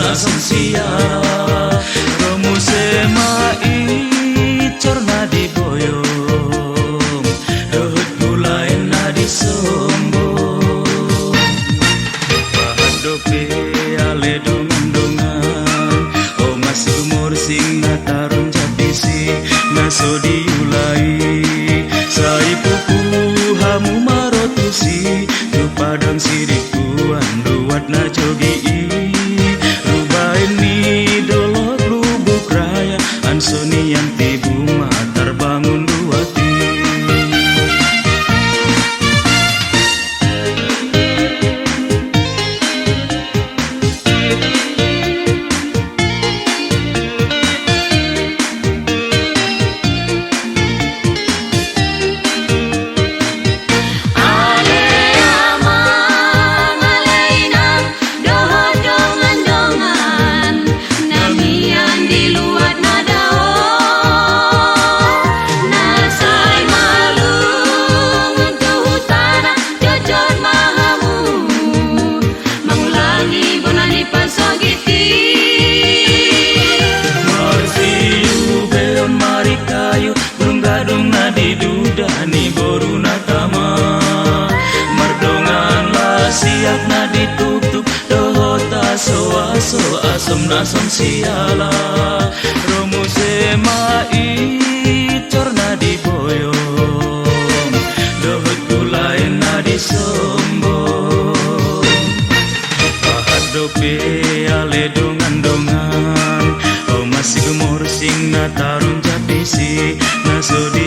nasong siya Romu semai corna di boyong Dohut gulai na di sombong Pahadope ale dongan-dongan Oh masih umur sing natarun japisi Naso diulai Sai pupu hamu marotusi Tu padang siriku anduat na jogi Rubain ni dolok lubuk raya Ansoni yang tibu matar bangun dua ti Dudani boru natama Merdongan lah siap na ditutup Dohota so asom nasom siala Romu semai corna di boyong Dohot gulai na di sombong Pahadope ale dongan-dongan Oh masih gemur sing natarun japisi Nasodi